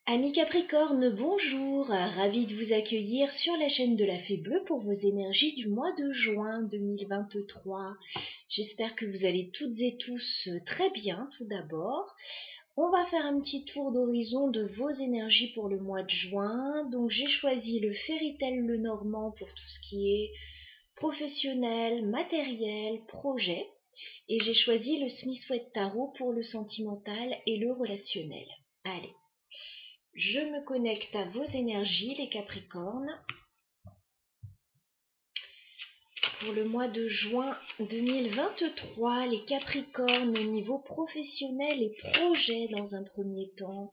Amis Capricorne, bonjour, ravi de vous accueillir sur la chaîne de la Fée Bleue pour vos énergies du mois de juin 2023. J'espère que vous allez toutes et tous très bien tout d'abord. On va faire un petit tour d'horizon de vos énergies pour le mois de juin. Donc j'ai choisi le Fairy Tail Lenormand pour tout ce qui est professionnel, matériel, projet. Et j'ai choisi le Smith-Waite Tarot pour le sentimental et le relationnel. Allez. Je me connecte à vos énergies, les Capricornes, pour le mois de juin 2023. Les Capricornes au niveau professionnel et projet dans un premier temps.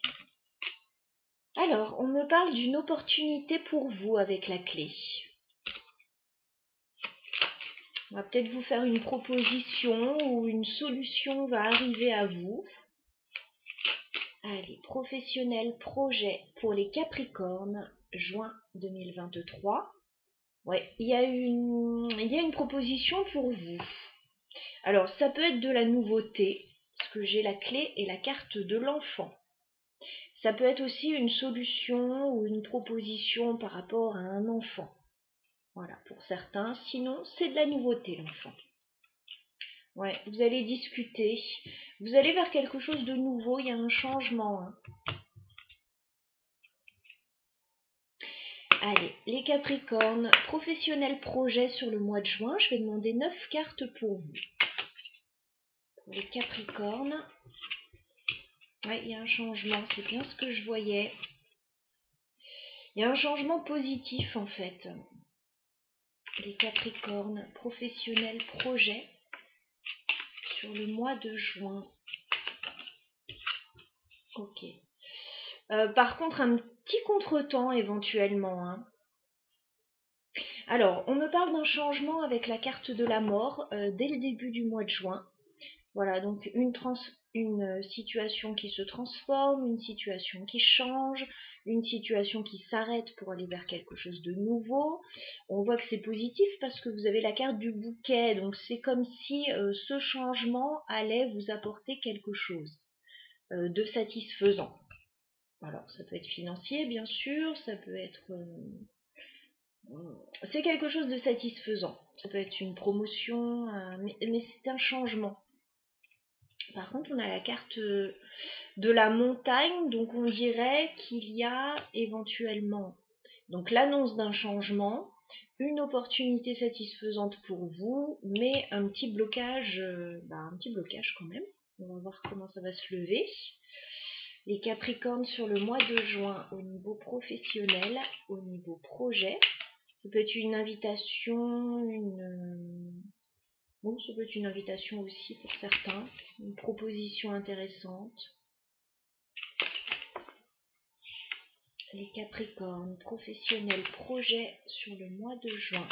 Alors, on me parle d'une opportunité pour vous avec la clé. On va peut-être vous faire une proposition ou une solution va arriver à vous. Allez, professionnel, projet pour les Capricornes, juin 2023. Ouais, il y a une proposition pour vous. Alors, ça peut être de la nouveauté, parce que j'ai la clé et la carte de l'enfant. Ça peut être aussi une solution ou une proposition par rapport à un enfant. Voilà, pour certains. Sinon, c'est de la nouveauté, l'enfant. Ouais, vous allez discuter. Vous allez vers quelque chose de nouveau, il y a un changement. Allez, les Capricornes, professionnel projet sur le mois de juin. Je vais demander 9 cartes pour vous. Pour les Capricornes. Ouais, il y a un changement, c'est bien ce que je voyais. Il y a un changement positif en fait. Les Capricornes, professionnel projet sur le mois de juin. Ok. Par contre, un petit contretemps éventuellement. Alors, on me parle d'un changement avec la carte de la mort dès le début du mois de juin. Voilà, donc une situation qui se transforme, une situation qui change, une situation qui s'arrête pour aller vers quelque chose de nouveau. On voit que c'est positif parce que vous avez la carte du bouquet, donc c'est comme si ce changement allait vous apporter quelque chose de satisfaisant. Alors, ça peut être financier, bien sûr, ça peut être... c'est quelque chose de satisfaisant. Ça peut être une promotion, mais c'est un changement. Par contre, on a la carte de la montagne, donc on dirait qu'il y a éventuellement donc l'annonce d'un changement, une opportunité satisfaisante pour vous, mais un petit blocage quand même. On va voir comment ça va se lever. Les Capricornes sur le mois de juin au niveau professionnel, au niveau projet. Ça peut être une invitation, bon, ça peut être une invitation aussi pour certains, une proposition intéressante. Les Capricornes, professionnel, projet sur le mois de juin.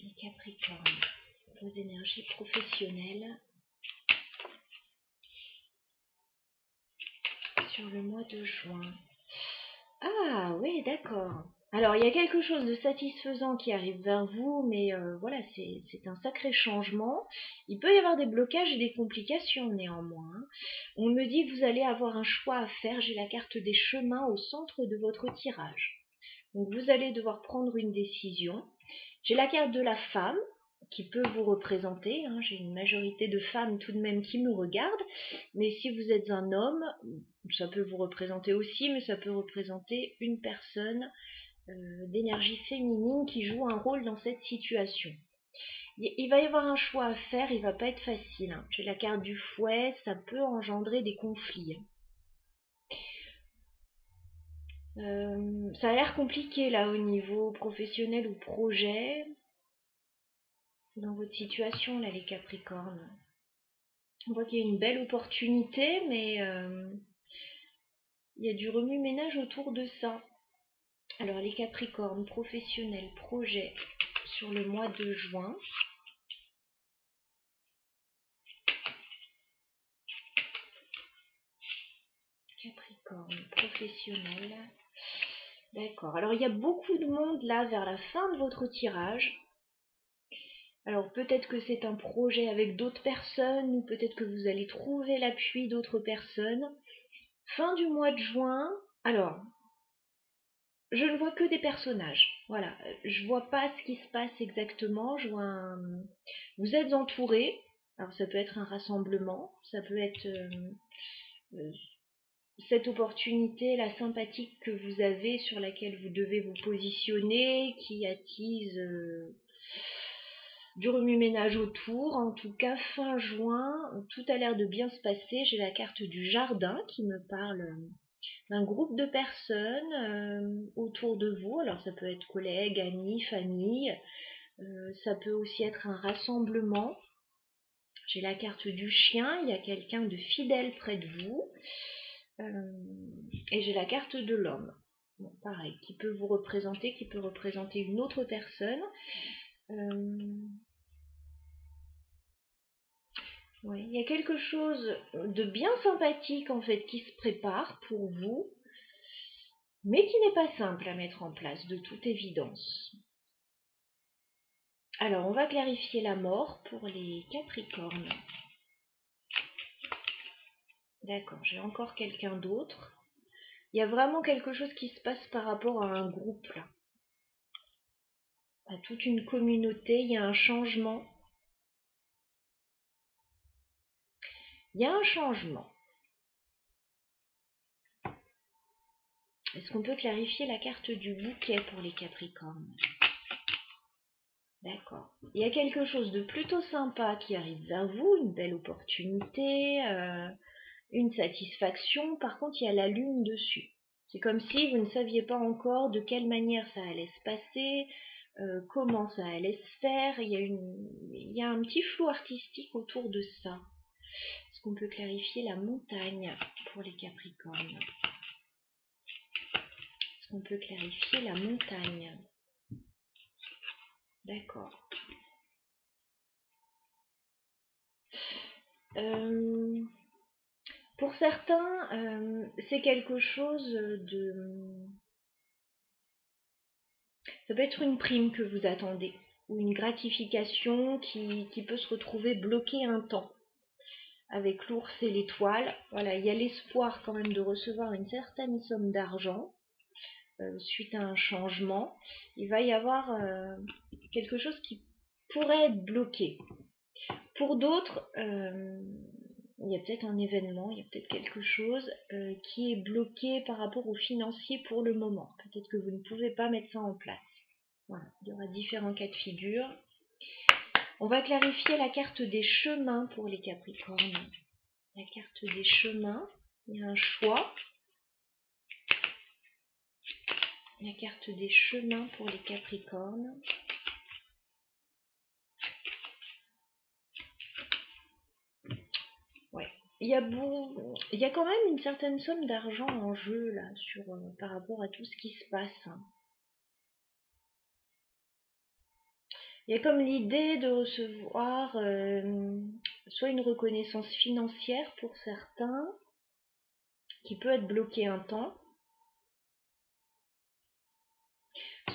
Les Capricornes, vos énergies professionnelles sur le mois de juin. Ah oui, d'accord. Alors, il y a quelque chose de satisfaisant qui arrive vers vous, mais voilà, c'est un sacré changement. Il peut y avoir des blocages et des complications néanmoins. On me dit que vous allez avoir un choix à faire. J'ai la carte des chemins au centre de votre tirage. Donc, vous allez devoir prendre une décision. J'ai la carte de la femme qui peut vous représenter. J'ai une majorité de femmes tout de même qui me regardent. Mais si vous êtes un homme, ça peut vous représenter aussi, mais ça peut représenter une personne d'énergie féminine qui joue un rôle dans cette situation. Il va y avoir un choix à faire, il va pas être facile. J'ai la carte du fouet, ça peut engendrer des conflits. Ça a l'air compliqué là au niveau professionnel ou projet. Dans votre situation là, les Capricornes. On voit qu'il y a une belle opportunité, mais il y a du remue-ménage autour de ça. Alors les Capricornes, professionnels, projet sur le mois de juin. Capricorne, professionnel. D'accord. Alors il y a beaucoup de monde là vers la fin de votre tirage. Alors peut-être que c'est un projet avec d'autres personnes, ou peut-être que vous allez trouver l'appui d'autres personnes. Fin du mois de juin, alors, je ne vois que des personnages. Voilà, je vois pas ce qui se passe exactement. Je vois vous êtes entourés. Alors ça peut être un rassemblement, ça peut être euh, cette opportunité, la sympathique que vous avez, sur laquelle vous devez vous positionner, qui attise du remue-ménage autour. En tout cas, fin juin, tout a l'air de bien se passer. J'ai la carte du jardin qui me parle d'un groupe de personnes autour de vous. Alors ça peut être collègues, amis, famille. Ça peut aussi être un rassemblement. J'ai la carte du chien, il y a quelqu'un de fidèle près de vous. Et j'ai la carte de l'homme. Bon, pareil, qui peut vous représenter, qui peut représenter une autre personne. Ouais, il y a quelque chose de bien sympathique en fait qui se prépare pour vous, mais qui n'est pas simple à mettre en place de toute évidence. Alors, on va clarifier la mort pour les Capricornes. D'accord, j'ai encore quelqu'un d'autre. Il y a vraiment quelque chose qui se passe par rapport à un groupe là. À toute une communauté, il y a un changement. Il y a un changement. Est-ce qu'on peut clarifier la carte du bouquet pour les Capricornes? D'accord. Il y a quelque chose de plutôt sympa qui arrive vers vous, une belle opportunité, une satisfaction. Par contre, il y a la lune dessus. C'est comme si vous ne saviez pas encore de quelle manière ça allait se passer, comment ça allait se faire. Il y a un petit flou artistique autour de ça. Est-ce qu'on peut clarifier la montagne pour les Capricornes? Est-ce qu'on peut clarifier la montagne? D'accord. Pour certains, c'est quelque chose de... Ça peut être une prime que vous attendez, ou une gratification qui peut se retrouver bloquée un temps. Avec l'ours et l'étoile, voilà, il y a l'espoir quand même de recevoir une certaine somme d'argent suite à un changement. Il va y avoir quelque chose qui pourrait être bloqué. Pour d'autres, il y a peut-être un événement, il y a peut-être quelque chose qui est bloqué par rapport au financier pour le moment. Peut-être que vous ne pouvez pas mettre ça en place. Voilà, il y aura différents cas de figure. On va clarifier la carte des chemins pour les Capricornes. La carte des chemins, il y a un choix. La carte des chemins pour les Capricornes. Ouais. Il y a quand même une certaine somme d'argent en jeu là par rapport à tout ce qui se passe. Il y a comme l'idée de recevoir soit une reconnaissance financière pour certains, qui peut être bloquée un temps,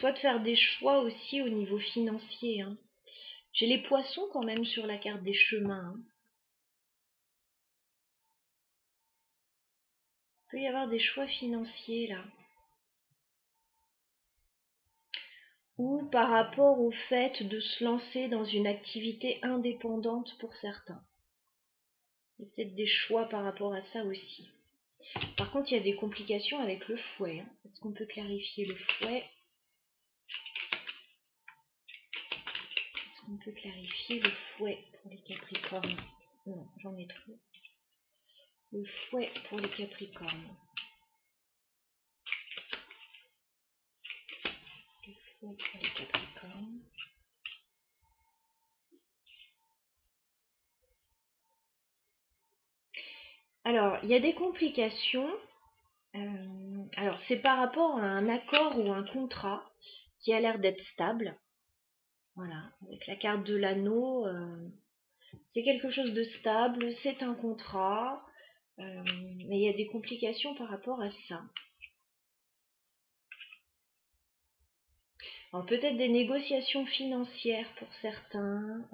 soit de faire des choix aussi au niveau financier. Hein. J'ai les poissons quand même sur la carte des chemins. Hein. Il peut y avoir des choix financiers là. Ou par rapport au fait de se lancer dans une activité indépendante pour certains. Il y a peut-être des choix par rapport à ça aussi. Par contre, il y a des complications avec le fouet. Hein. Est-ce qu'on peut clarifier le fouet? Est-ce qu'on peut clarifier le fouet pour les Capricornes? Non, j'en ai trop. Le fouet pour les Capricornes. Le fouet pour les Capricornes. Alors, il y a des complications. Alors, c'est par rapport à un accord ou un contrat qui a l'air d'être stable. Voilà, avec la carte de l'anneau, c'est quelque chose de stable, c'est un contrat, mais il y a des complications par rapport à ça. Alors peut-être des négociations financières pour certains,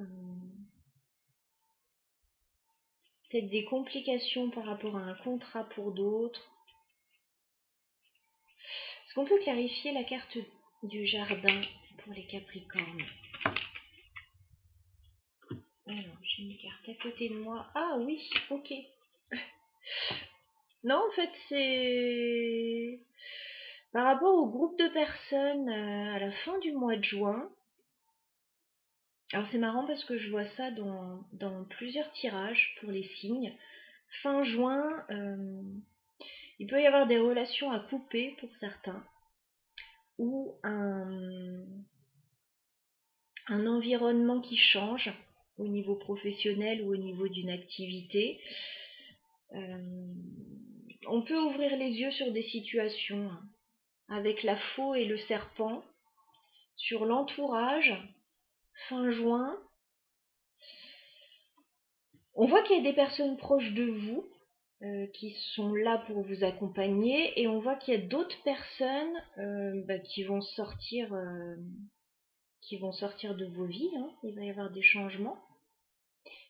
peut-être des complications par rapport à un contrat pour d'autres. Est-ce qu'on peut clarifier la carte du jardin pour les Capricornes? Alors, j'ai une carte à côté de moi. Ah oui, ok. Non, en fait, c'est par rapport au groupe de personnes à la fin du mois de juin. Alors c'est marrant parce que je vois ça dans plusieurs tirages pour les signes. Fin juin, il peut y avoir des relations à couper pour certains, ou un environnement qui change au niveau professionnel ou au niveau d'une activité. On peut ouvrir les yeux sur des situations avec la faux et le serpent, sur l'entourage, fin juin. On voit qu'il y a des personnes proches de vous qui sont là pour vous accompagner, et on voit qu'il y a d'autres personnes qui vont sortir de vos vies, hein. Il va y avoir des changements.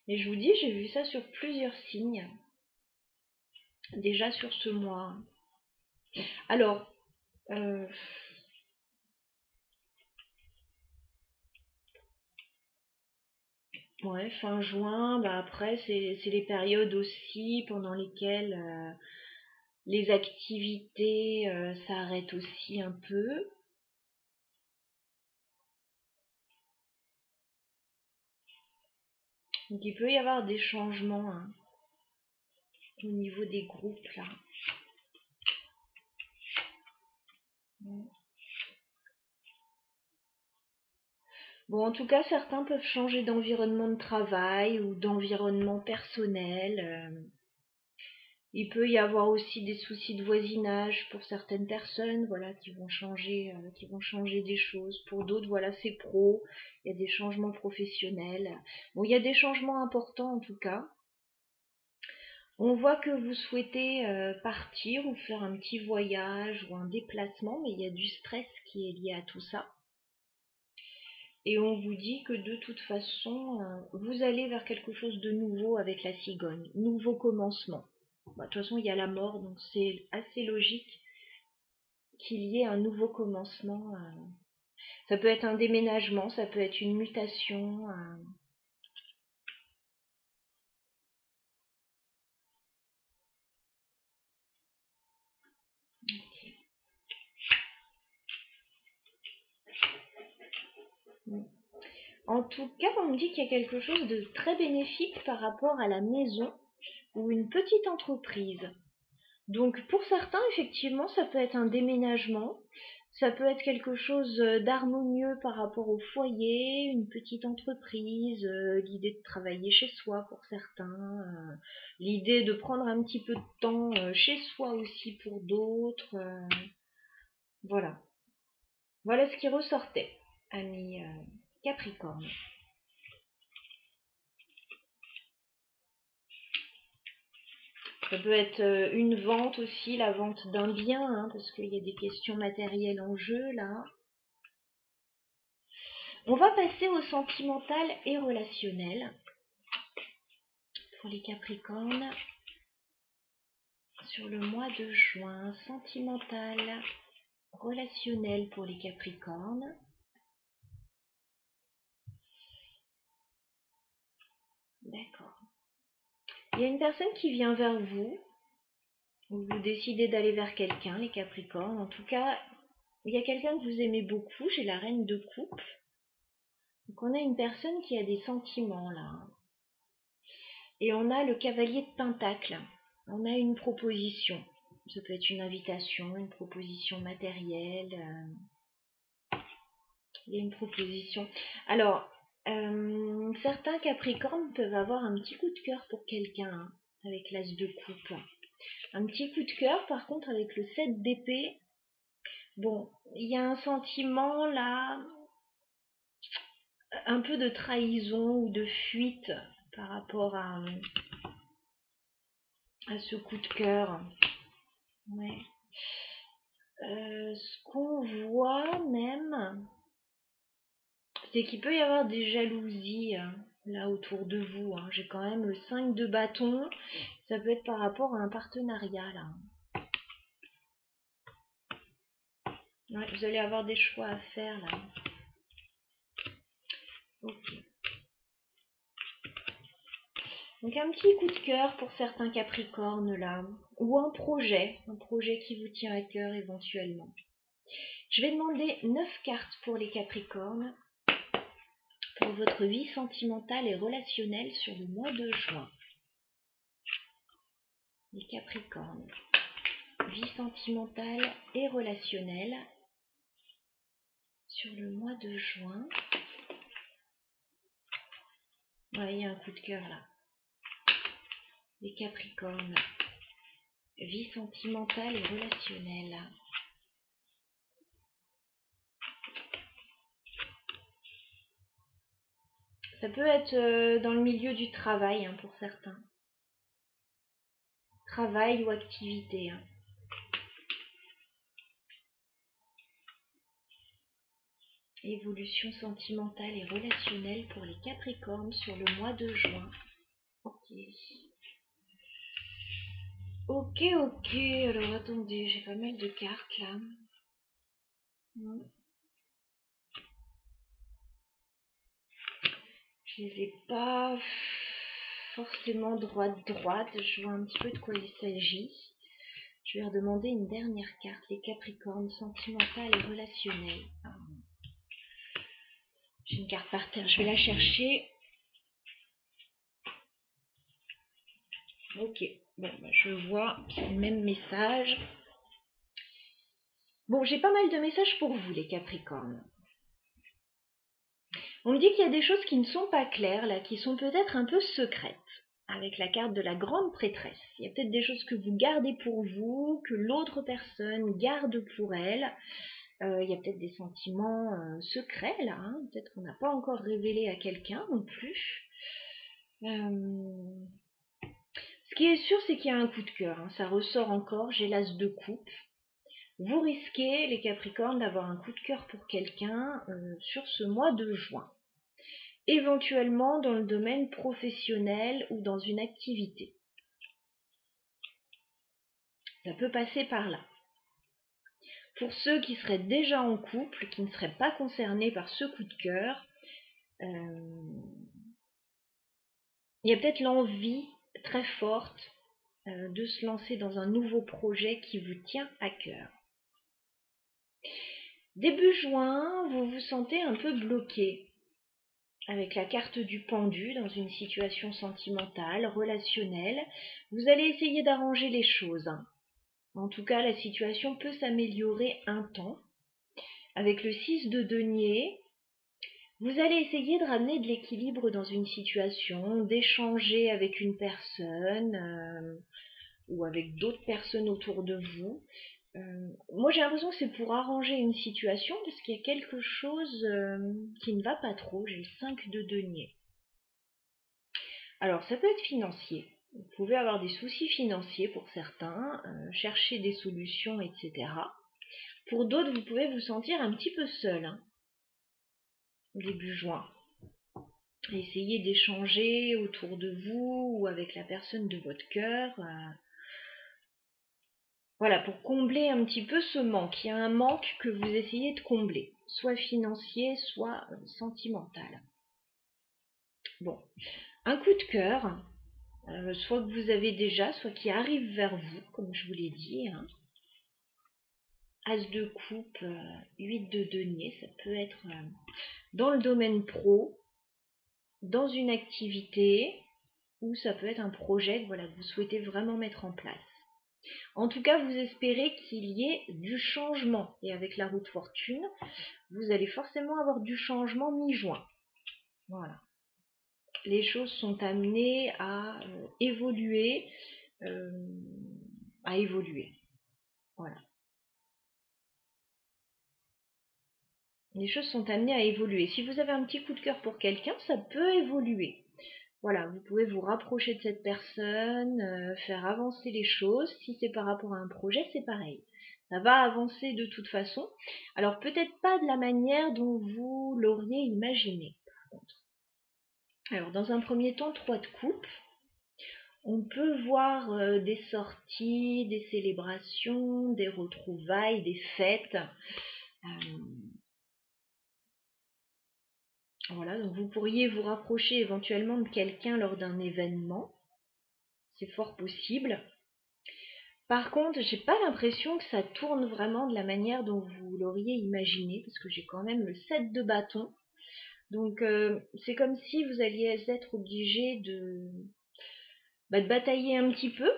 Mais je vous dis, j'ai vu ça sur plusieurs signes, déjà sur ce mois. Alors, ouais, fin juin, après, c'est les périodes aussi pendant lesquelles les activités s'arrêtent aussi un peu. Donc il peut y avoir des changements au niveau des groupes là. Bon, en tout cas, certains peuvent changer d'environnement de travail ou d'environnement personnel. Il peut y avoir aussi des soucis de voisinage pour certaines personnes, voilà, qui vont changer des choses. Pour d'autres, voilà, c'est pro. Il y a des changements professionnels. Bon, il y a des changements importants en tout cas. On voit que vous souhaitez partir ou faire un petit voyage ou un déplacement, mais il y a du stress qui est lié à tout ça. Et on vous dit que de toute façon, vous allez vers quelque chose de nouveau avec la cigogne. Nouveau commencement. De toute façon, il y a la mort, donc c'est assez logique qu'il y ait un nouveau commencement. Ça peut être un déménagement, ça peut être une mutation. En tout cas, on me dit qu'il y a quelque chose de très bénéfique par rapport à la maison ou une petite entreprise. Donc pour certains, effectivement, ça peut être un déménagement, ça peut être quelque chose d'harmonieux par rapport au foyer, une petite entreprise, l'idée de travailler chez soi pour certains, l'idée de prendre un petit peu de temps chez soi aussi pour d'autres. Voilà. Voilà ce qui ressortait, amis Capricorne. Ça peut être une vente aussi, la vente d'un bien, hein, parce qu'il y a des questions matérielles en jeu là. On va passer au sentimental et relationnel pour les Capricornes sur le mois de juin. Sentimental, relationnel pour les Capricornes. D'accord. Il y a une personne qui vient vers vous, ou vous décidez d'aller vers quelqu'un, les Capricornes. En tout cas, il y a quelqu'un que vous aimez beaucoup. J'ai la reine de coupe. Donc on a une personne qui a des sentiments là. Et on a le cavalier de pentacle. On a une proposition. Ça peut être une invitation, une proposition matérielle. Il y a une proposition. Alors, certains Capricornes peuvent avoir un petit coup de cœur pour quelqu'un, hein, avec l'as de coupe. Un petit coup de cœur, par contre, avec le 7 d'épée. Bon, il y a un sentiment là, un peu de trahison ou de fuite par rapport à ce coup de cœur. Ouais. Ce qu'on voit même, c'est qu'il peut y avoir des jalousies là autour de vous. J'ai quand même le 5 de bâton. Ça peut être par rapport à un partenariat là. Ouais, vous allez avoir des choix à faire là. Ok. Donc un petit coup de cœur pour certains Capricornes là. Ou un projet qui vous tient à cœur éventuellement. Je vais demander 9 cartes pour les Capricornes. Pour votre vie sentimentale et relationnelle sur le mois de juin. Les Capricornes. Vie sentimentale et relationnelle sur le mois de juin. Ouais, il y a un coup de cœur là. Les Capricornes. Vie sentimentale et relationnelle. Ça peut être dans le milieu du travail pour certains. Travail ou activité. Évolution sentimentale et relationnelle pour les Capricornes sur le mois de juin. Ok. Ok, alors attendez, j'ai pas mal de cartes là. Je les ai pas forcément droite. Je vois un petit peu de quoi il s'agit. Je vais redemander une dernière carte, les Capricornes, sentimentales et relationnelles. J'ai une carte par terre, je vais la chercher. Ok, bon, je vois, c'est le même message. Bon, j'ai pas mal de messages pour vous, les Capricornes. On me dit qu'il y a des choses qui ne sont pas claires, là, qui sont peut-être un peu secrètes. Avec la carte de la grande prêtresse. Il y a peut-être des choses que vous gardez pour vous, que l'autre personne garde pour elle. Il y a peut-être des sentiments secrets, là. Peut-être qu'on n'a pas encore révélé à quelqu'un non plus. Ce qui est sûr, c'est qu'il y a un coup de cœur. Ça ressort encore, j'ai l'as de coupe. Vous risquez, les Capricornes, d'avoir un coup de cœur pour quelqu'un sur ce mois de juin. Éventuellement dans le domaine professionnel ou dans une activité. Ça peut passer par là. Pour ceux qui seraient déjà en couple, qui ne seraient pas concernés par ce coup de cœur, il y a peut-être l'envie très forte de se lancer dans un nouveau projet qui vous tient à cœur. Début juin, vous vous sentez un peu bloqué avec la carte du pendu dans une situation sentimentale, relationnelle. Vous allez essayer d'arranger les choses. En tout cas, la situation peut s'améliorer un temps. Avec le 6 de denier, vous allez essayer de ramener de l'équilibre dans une situation, d'échanger avec une personne ou avec d'autres personnes autour de vous. Moi, j'ai l'impression que c'est pour arranger une situation parce qu'il y a quelque chose qui ne va pas trop. J'ai le 5 de denier. Alors, ça peut être financier. Vous pouvez avoir des soucis financiers pour certains, chercher des solutions, etc. Pour d'autres, vous pouvez vous sentir un petit peu seul début juin. Essayez d'échanger autour de vous ou avec la personne de votre cœur. Voilà, pour combler un petit peu ce manque. Il y a un manque que vous essayez de combler, soit financier, soit sentimental. Bon, un coup de cœur, soit que vous avez déjà, soit qui arrive vers vous, comme je vous l'ai dit. As de coupe, 8 de denier, ça peut être dans le domaine pro, dans une activité, ou ça peut être un projet que vous souhaitez vraiment mettre en place. En tout cas, vous espérez qu'il y ait du changement. Et avec la roue de fortune, vous allez forcément avoir du changement mi-juin. Voilà. Les choses sont amenées à évoluer. Voilà. Les choses sont amenées à évoluer. Si vous avez un petit coup de cœur pour quelqu'un, ça peut évoluer. Voilà, vous pouvez vous rapprocher de cette personne, faire avancer les choses. Si c'est par rapport à un projet, c'est pareil. Ça va avancer de toute façon. Alors peut-être pas de la manière dont vous l'auriez imaginé, par contre. Alors dans un premier temps, 3 de coupe. On peut voir des sorties, des célébrations, des retrouvailles, des fêtes. Voilà, donc vous pourriez vous rapprocher éventuellement de quelqu'un lors d'un événement. C'est fort possible. Par contre, j'ai pas l'impression que ça tourne vraiment de la manière dont vous l'auriez imaginé, parce que j'ai quand même le 7 de bâton. Donc c'est comme si vous alliez être obligé de batailler un petit peu.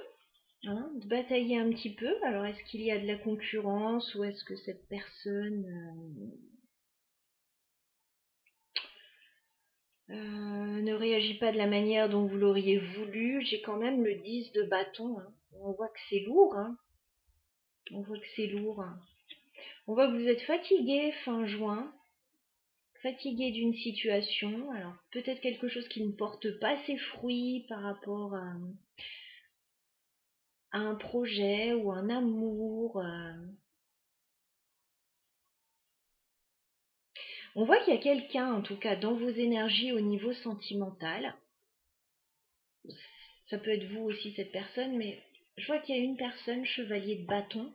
Hein, de batailler un petit peu. Alors est-ce qu'il y a de la concurrence ou est-ce que cette personne ne réagit pas de la manière dont vous l'auriez voulu? J'ai quand même le 10 de bâton. Hein. On voit que c'est lourd. Hein. On voit que c'est lourd. Hein. On voit que vous êtes fatigué fin juin. Fatigué d'une situation. Alors peut-être quelque chose qui ne porte pas ses fruits par rapport à un projet ou un amour. On voit qu'il y a quelqu'un, en tout cas dans vos énergies au niveau sentimental. Ça peut être vous aussi cette personne, mais je vois qu'il y a une personne, chevalier de bâton,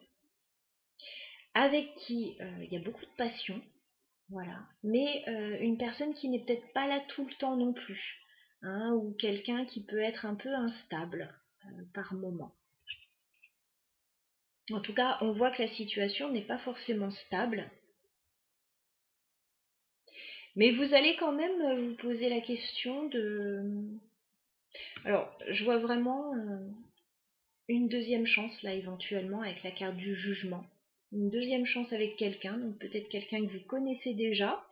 avec qui il y a beaucoup de passion, voilà, mais une personne qui n'est peut-être pas là tout le temps non plus, hein, ou quelqu'un qui peut être un peu instable par moment. En tout cas, on voit que la situation n'est pas forcément stable. Mais vous allez quand même vous poser la question de... Alors, je vois vraiment une deuxième chance là éventuellement avec la carte du jugement. Une deuxième chance avec quelqu'un, donc peut-être quelqu'un que vous connaissez déjà,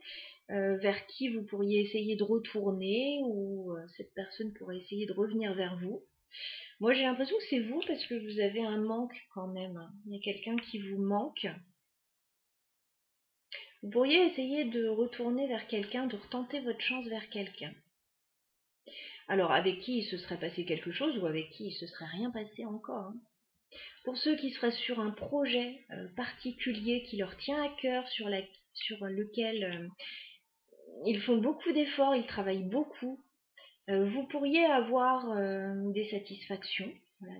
vers qui vous pourriez essayer de retourner ou cette personne pourrait essayer de revenir vers vous. Moi j'ai l'impression que c'est vous parce que vous avez un manque quand même. Il y a quelqu'un qui vous manque. Vous pourriez essayer de retourner vers quelqu'un, de retenter votre chance vers quelqu'un. Alors avec qui il se serait passé quelque chose ou avec qui il se serait rien passé encore. Hein. Pour ceux qui seraient sur un projet particulier qui leur tient à cœur, sur lequel ils font beaucoup d'efforts, ils travaillent beaucoup, vous pourriez avoir des satisfactions, voilà,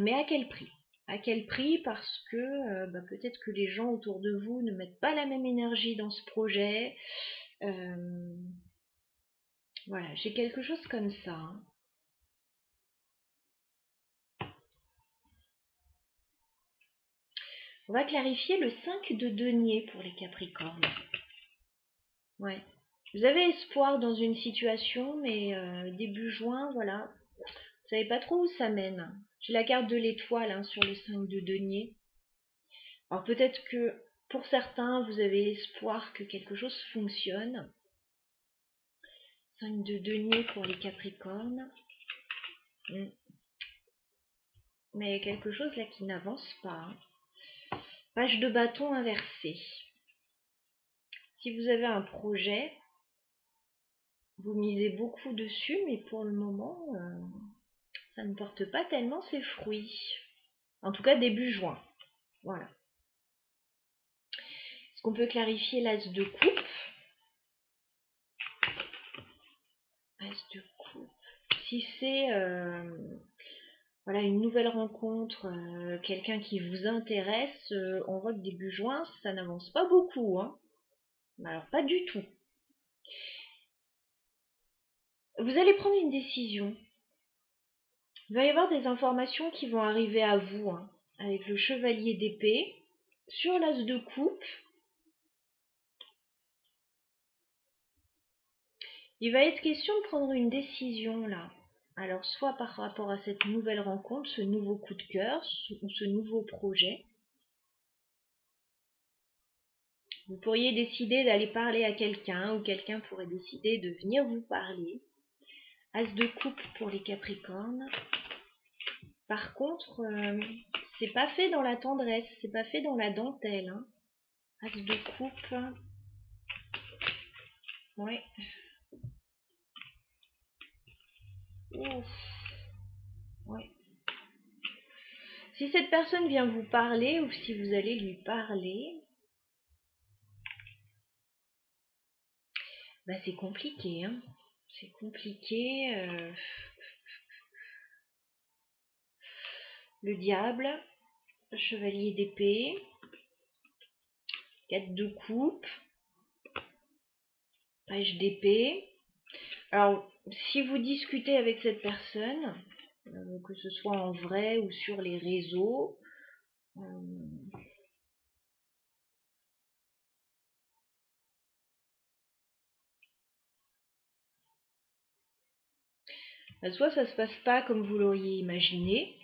mais à quel prix? À quel prix? Parce que peut-être que les gens autour de vous ne mettent pas la même énergie dans ce projet. Voilà, j'ai quelque chose comme ça. Hein. On va clarifier le 5 de denier pour les Capricornes. Ouais. Vous avez espoir dans une situation, mais début juin, voilà, vous savez pas trop où ça mène. J'ai la carte de l'étoile hein, sur le 5 de denier. Alors peut-être que pour certains, vous avez espoir que quelque chose fonctionne. 5 de denier pour les Capricornes. Mais il y a quelque chose là qui n'avance pas. Hein. Page de bâton inversé. Si vous avez un projet, vous misez beaucoup dessus, mais pour le moment, ça ne porte pas tellement ses fruits. En tout cas, début juin. Voilà. Est-ce qu'on peut clarifier l'as de coupe? As de coupe. Si c'est voilà, une nouvelle rencontre, quelqu'un qui vous intéresse, on voit que début juin, ça n'avance pas beaucoup. Hein. Alors, pas du tout. Vous allez prendre une décision. Il va y avoir des informations qui vont arriver à vous, hein, avec le chevalier d'épée, sur l'as de coupe. Il va être question de prendre une décision là. Alors soit par rapport à cette nouvelle rencontre, ce nouveau coup de cœur ou ce nouveau projet. Vous pourriez décider d'aller parler à quelqu'un ou quelqu'un pourrait décider de venir vous parler. As de coupe pour les Capricornes. Par contre, c'est pas fait dans la tendresse, c'est pas fait dans la dentelle. Hein. As de coupe. Ouais. Ouf. Ouais. Si cette personne vient vous parler ou si vous allez lui parler, bah c'est compliqué, hein. C'est compliqué. Le diable, le chevalier d'épée, 4 de coupe, page d'épée. Alors, si vous discutez avec cette personne, que ce soit en vrai ou sur les réseaux, soit ça se passe pas comme vous l'auriez imaginé,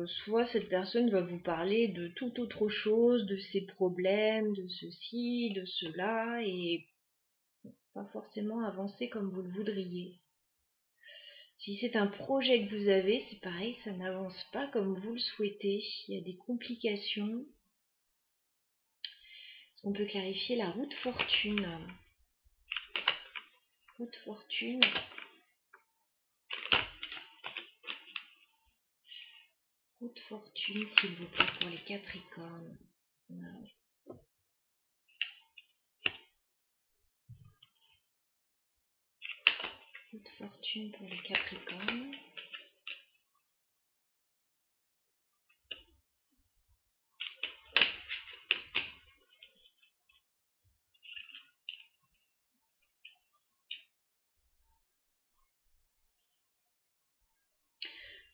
soit cette personne va vous parler de toute autre chose, de ses problèmes, de ceci, de cela, et pas forcément avancer comme vous le voudriez. Si c'est un projet que vous avez, c'est pareil, ça n'avance pas comme vous le souhaitez. Il y a des complications. On peut clarifier la route fortune. Route fortune. Route fortune, s'il vous plaît, pour les Capricornes. Route fortune pour les Capricornes.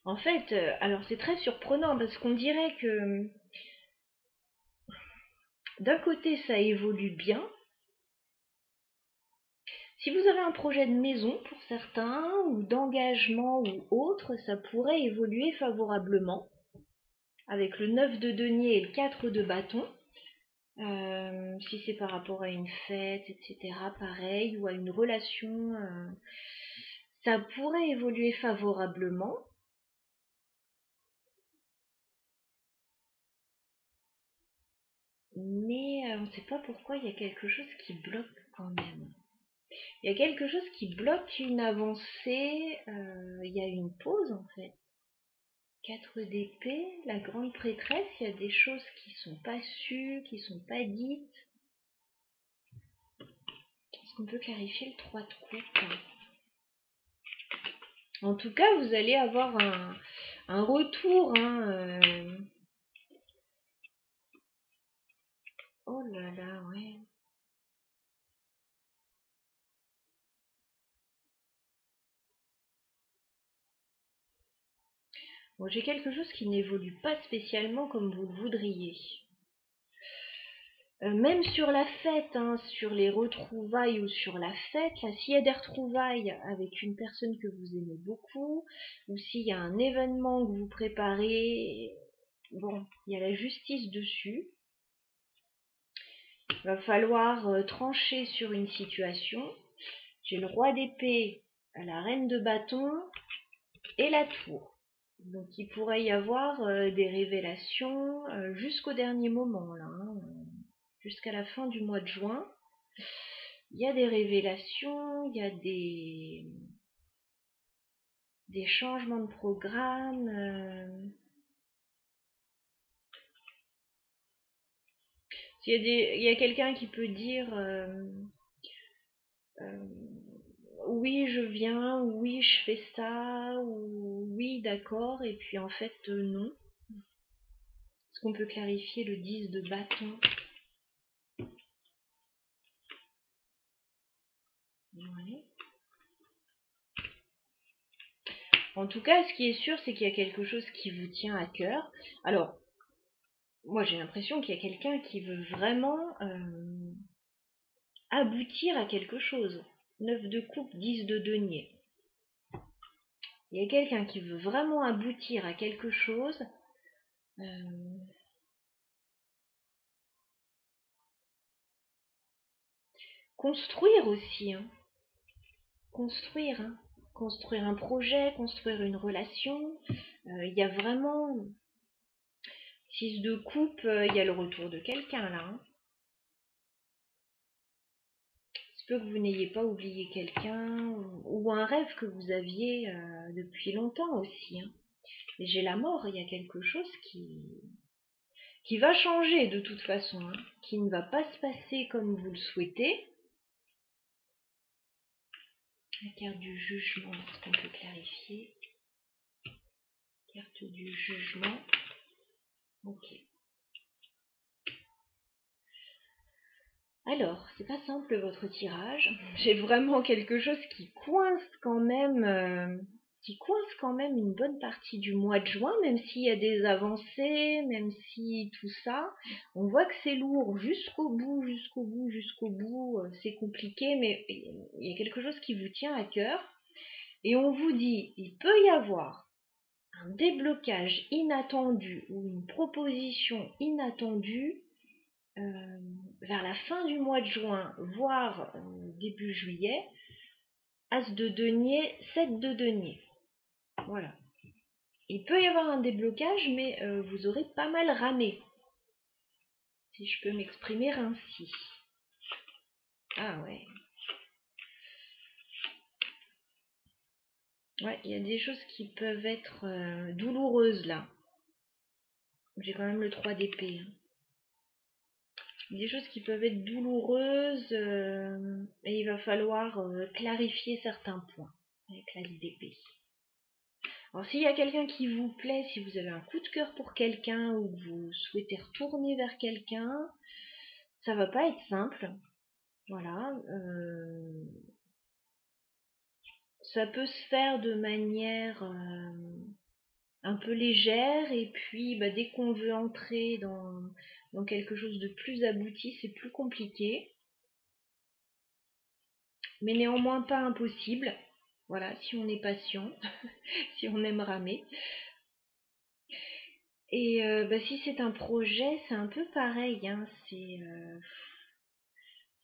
En fait, alors c'est très surprenant parce qu'on dirait que d'un côté ça évolue bien. Si vous avez un projet de maison pour certains, ou d'engagement ou autre, ça pourrait évoluer favorablement. Avec le 9 de denier et le 4 de bâton. Si c'est par rapport à une fête, etc., pareil, ou à une relation, ça pourrait évoluer favorablement. Mais on ne sait pas pourquoi il y a quelque chose qui bloque quand même. Il y a quelque chose qui bloque une avancée, il y a une pause en fait. 4 d'épée, la grande prêtresse, il y a des choses qui sont pas sues, qui sont pas dites. Est-ce qu'on peut clarifier le 3 de coupe? En tout cas, vous allez avoir un retour. Hein, Oh là là, ouais. Bon, j'ai quelque chose qui n'évolue pas spécialement comme vous le voudriez. Même sur la fête, hein, sur les retrouvailles ou sur la fête, là, s'il y a des retrouvailles avec une personne que vous aimez beaucoup, ou s'il y a un événement que vous préparez, bon, il y a la justice dessus. Il va falloir trancher sur une situation. J'ai le roi d'épée, la reine de bâton et la tour. Donc il pourrait y avoir des révélations jusqu'au dernier moment, là, hein, jusqu'à la fin du mois de juin. Il y a des révélations, il y a des changements de programme. Il y a quelqu'un qui peut dire oui je viens, oui je fais ça, ou oui d'accord, et puis en fait non. Est-ce qu'on peut clarifier le 10 de bâton? Ouais. En tout cas, ce qui est sûr, c'est qu'il y a quelque chose qui vous tient à cœur. Alors, moi j'ai l'impression qu'il y a quelqu'un qui veut vraiment aboutir à quelque chose. 9 de coupe, 10 de denier. Il y a quelqu'un qui veut vraiment aboutir à quelque chose. Construire aussi, hein. Construire, hein. Construire un projet, construire une relation. Il y a vraiment 6 de coupe, il y a le retour de quelqu'un là, hein. Il se peut que vous n'ayez pas oublié quelqu'un, ou un rêve que vous aviez depuis longtemps aussi, hein. Et j'ai la mort, il y a quelque chose qui va changer de toute façon, hein, qui ne va pas se passer comme vous le souhaitez. La carte du jugement, est-ce qu'on peut clarifier? Carte du jugement. Ok. Alors, c'est pas simple votre tirage. J'ai vraiment quelque chose qui coince quand même, une bonne partie du mois de juin, même s'il y a des avancées, même si tout ça, on voit que c'est lourd jusqu'au bout, jusqu'au bout, jusqu'au bout. C'est compliqué, mais il y a quelque chose qui vous tient à cœur. Et on vous dit, il peut y avoir un déblocage inattendu ou une proposition inattendue vers la fin du mois de juin, voire début juillet. As de denier, 7 de denier. Voilà. Il peut y avoir un déblocage, mais vous aurez pas mal ramé. Si je peux m'exprimer ainsi. Ah ouais. Ouais, il y a des choses qui peuvent être douloureuses là. J'ai quand même le 3 d'épée. Hein. Des choses qui peuvent être douloureuses et il va falloir clarifier certains points avec l'as d'épée. Alors s'il y a quelqu'un qui vous plaît, si vous avez un coup de cœur pour quelqu'un ou que vous souhaitez retourner vers quelqu'un, ça va pas être simple. Voilà. Ça peut se faire de manière un peu légère et puis dès qu'on veut entrer dans quelque chose de plus abouti, c'est plus compliqué. Mais néanmoins pas impossible. Voilà, si on est patient, si on aime ramer. Et si c'est un projet, c'est un peu pareil. Hein,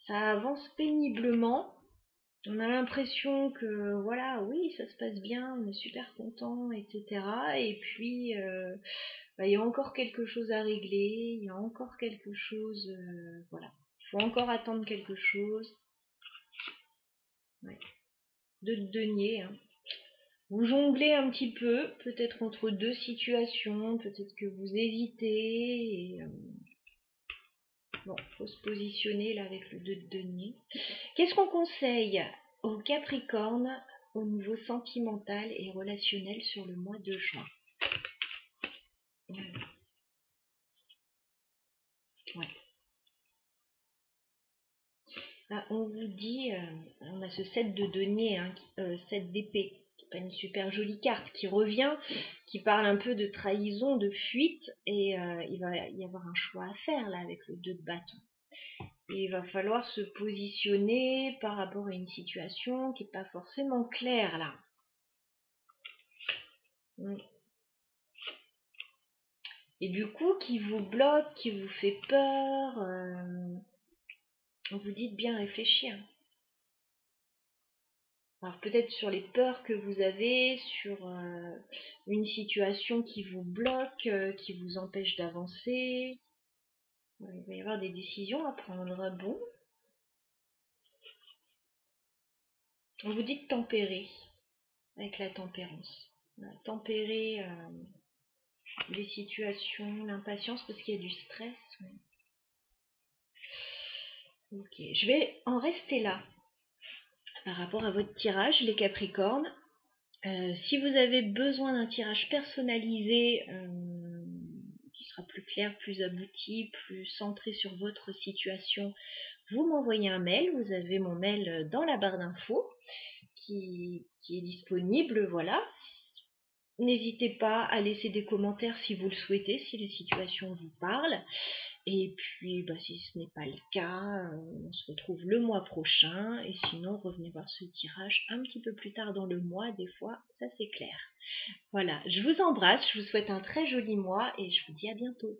ça avance péniblement. On a l'impression que voilà, oui, ça se passe bien, on est super content, etc. Et puis il y a encore quelque chose à régler, il y a encore quelque chose, voilà. Il faut encore attendre quelque chose. Ouais. De denier. Hein. Vous jonglez un petit peu, peut-être entre deux situations, peut-être que vous hésitez. Et, bon, faut se positionner là avec le 2 de denier. Qu'est-ce qu'on conseille aux Capricornes au niveau sentimental et relationnel sur le mois de juin? Ouais. Là, on vous dit, on a ce 7 de denier, hein, 7 d'épée, qui n'est pas une super jolie carte, qui revient, qui parle un peu de trahison, de fuite, et il va y avoir un choix à faire là avec le 2 de bâton. Et il va falloir se positionner par rapport à une situation qui n'est pas forcément claire là. Et du coup, qui vous bloque, qui vous fait peur, on vous dit de bien réfléchir. Alors peut-être sur les peurs que vous avez, sur une situation qui vous bloque, qui vous empêche d'avancer. Il va y avoir des décisions à prendre. Bon. On vous dit de tempérer avec la tempérance. Tempérer les situations, l'impatience parce qu'il y a du stress. Ouais. Ok, je vais en rester là par rapport à votre tirage, les Capricornes. Si vous avez besoin d'un tirage personnalisé qui sera plus clair, plus abouti, plus centré sur votre situation, vous m'envoyez un mail. Vous avez mon mail dans la barre d'infos qui est disponible. Voilà. N'hésitez pas à laisser des commentaires si vous le souhaitez, si les situations vous parlent. Et puis, si ce n'est pas le cas, on se retrouve le mois prochain. Et sinon, revenez voir ce tirage un petit peu plus tard dans le mois. Des fois, ça c'est clair. Voilà, je vous embrasse, je vous souhaite un très joli mois et je vous dis à bientôt.